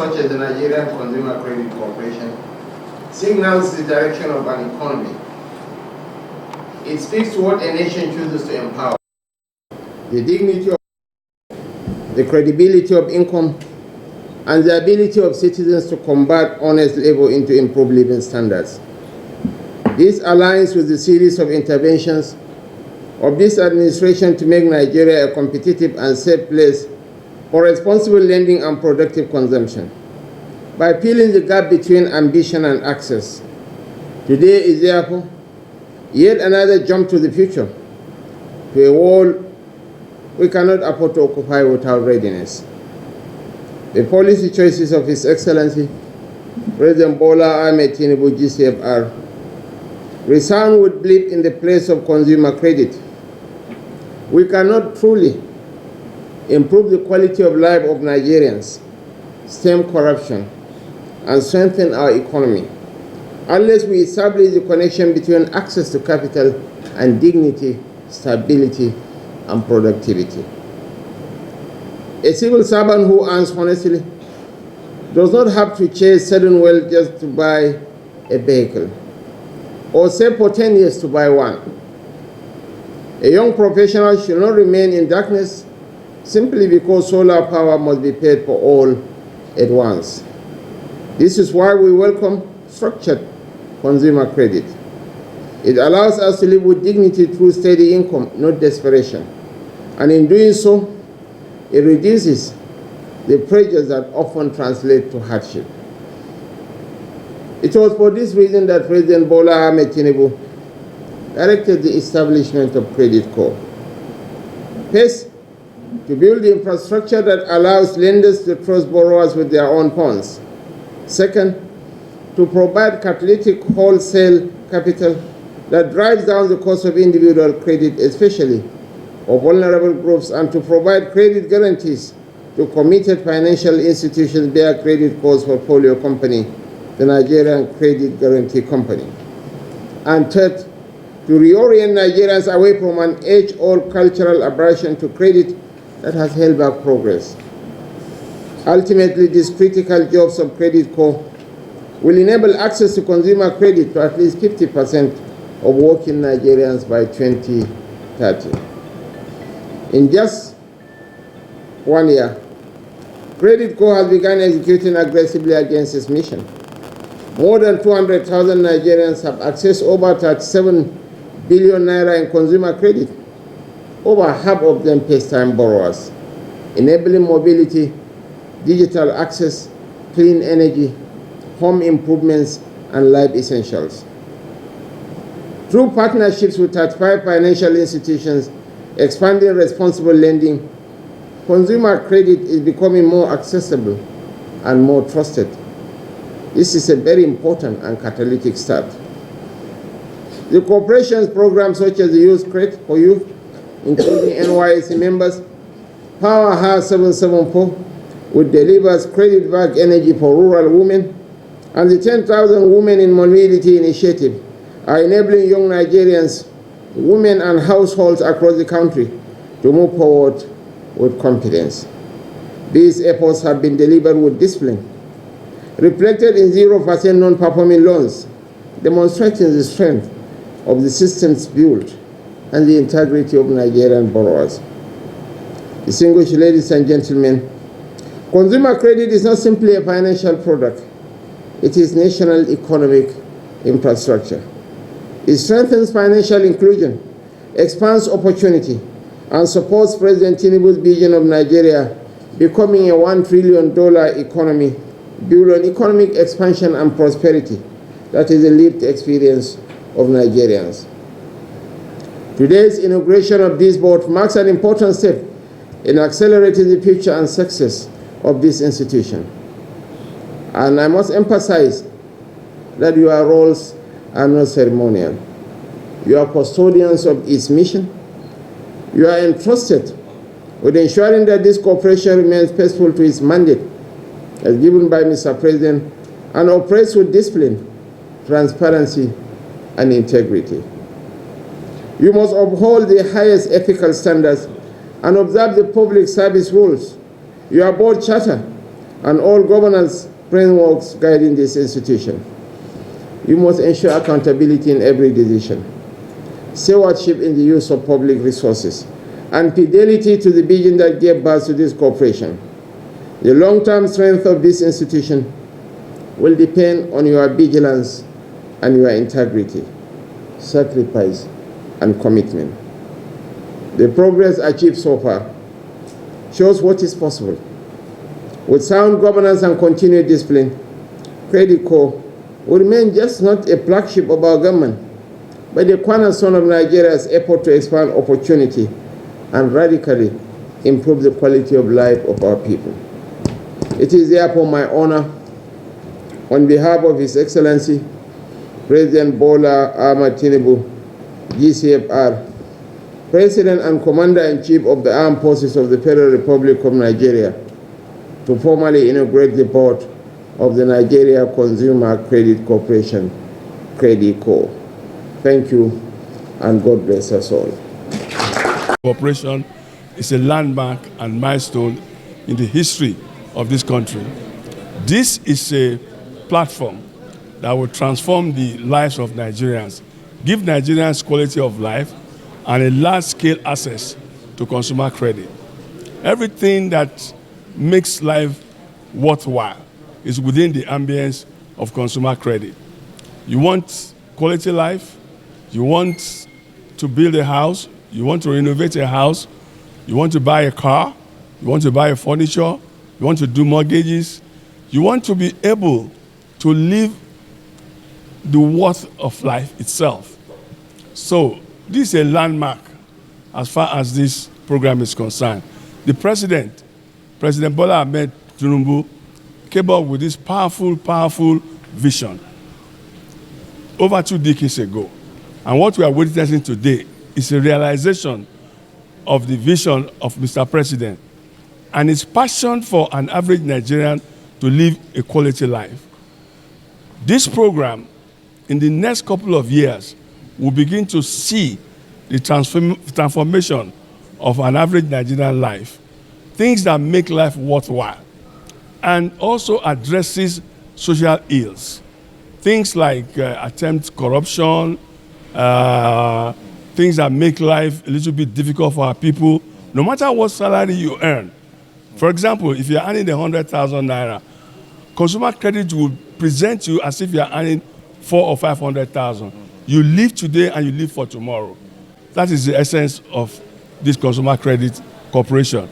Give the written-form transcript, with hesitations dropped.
such as the Nigerian Consumer Credit Corporation, signals the direction of an economy. It speaks to what a nation chooses to empower: the dignity of, the credibility of income, and the ability of citizens to convert honest labor into improved living standards. This aligns with the series of interventions of this administration to make Nigeria a competitive and safe place for responsible lending and productive consumption. By filling the gap between ambition and access, today is therefore yet another jump to the future, to a world we cannot afford to occupy without readiness. The policy choices of His Excellency President Bola Ahmed Tinubu GCFR resound with belief in the place of consumer credit. We cannot truly improve the quality of life of Nigerians, stem corruption, and strengthen our economy unless we establish the connection between access to capital and dignity, stability, and productivity. A civil servant who earns honestly does not have to chase sudden wealth just to buy a vehicle, or save for 10 years to buy one. A young professional should not remain in darkness simply because solar power must be paid for all at once. This is why we welcome structured consumer credit. It allows us to live with dignity through steady income, not desperation. And in doing so, it reduces the pressures that often translate to hardship. It was for this reason that President Bola Ahmed Tinubu directed the establishment of Credit Corp. First, to build the infrastructure that allows lenders to trust borrowers with their own funds. Second, to provide catalytic wholesale capital that drives down the cost of individual credit, especially of vulnerable groups, and to provide credit guarantees to committed financial institutions via Credit Corp's portfolio company, the Nigerian Credit Guarantee Company. And third, to reorient Nigerians away from an age-old cultural aversion to credit that has held back progress. Ultimately, these critical jobs of Credit Corp will enable access to consumer credit to at least 50% of working Nigerians by 2030. In just 1 year, Credit Corp has begun executing aggressively against its mission. More than 200,000 Nigerians have accessed over 37 billion naira in consumer credit. Over half of them first-time borrowers, enabling mobility, digital access, clean energy, home improvements, and life essentials. Through partnerships with 35 financial institutions, expanding responsible lending, consumer credit is becoming more accessible and more trusted. This is a very important and catalytic start. The corporation's programs such as the Youth Credit for Youth, including NYSC members, Power House 774, which delivers credit-backed energy for rural women, and the 10,000 Women in Mobility Initiative are enabling young Nigerians, women, and households across the country to move forward with confidence. These efforts have been delivered with discipline, reflected in 0% non-performing loans, demonstrating the strength of the systems built and the integrity of Nigerian borrowers. Distinguished ladies and gentlemen, consumer credit is not simply a financial product. It is national economic infrastructure. It strengthens financial inclusion, expands opportunity, and supports President Tinubu's vision of Nigeria becoming a $1 trillion economy built on economic expansion and prosperity that is a lived experience of Nigerians. Today's inauguration of this board marks an important step in accelerating the future and success of this institution. And I must emphasize that your roles are not ceremonial. You are custodians of its mission. You are entrusted with ensuring that this corporation remains faithful to its mandate as given by Mr. President and operates with discipline, transparency, and integrity. You must uphold the highest ethical standards and observe the public service rules, your board charter, and all governance frameworks guiding this institution. You must ensure accountability in every decision, stewardship in the use of public resources, and fidelity to the vision that gave birth to this corporation. The long-term strength of this institution will depend on your vigilance and your integrity, sacrifice, and commitment. The progress achieved so far shows what is possible. With sound governance and continued discipline, Credit Corp will remain just not a flagship of our government, but the cornerstone of Nigeria's effort to expand opportunity and radically improve the quality of life of our people. It is therefore my honor, on behalf of His Excellency, President Bola Ahmed Tinubu, GCFR, President and Commander-in-Chief of the Armed Forces of the Federal Republic of Nigeria, to formally inaugurate the board of the Nigeria Consumer Credit Corporation, Credit Corp. Thank you, and God bless us all. Corporation is a landmark and milestone in the history of this country. This is a platform that will transform the lives of Nigerians, give Nigerians quality of life, and a large-scale access to consumer credit. Everything that makes life worthwhile is within the ambience of consumer credit. You want quality life, you want to build a house, you want to renovate a house, you want to buy a car, you want to buy furniture, you want to do mortgages, you want to be able to live the worth of life itself. So this is a landmark as far as this program is concerned. The President Bola Ahmed Tinubu, came up with this powerful vision over 2 decades ago. And what we are witnessing today is a realization of the vision of Mr. President and his passion for an average Nigerian to live a quality life. This program, in the next couple of years, will begin to see the transformation of an average Nigerian life, things that make life worthwhile, and also addresses social ills, things like attempt corruption, things that make life a little bit difficult for our people, no matter what salary you earn. For example, if you're earning 100,000 Naira, consumer credit will present you as if you're earning 400,000 or 500,000. You live today and you live for tomorrow. That is the essence of this consumer credit corporation.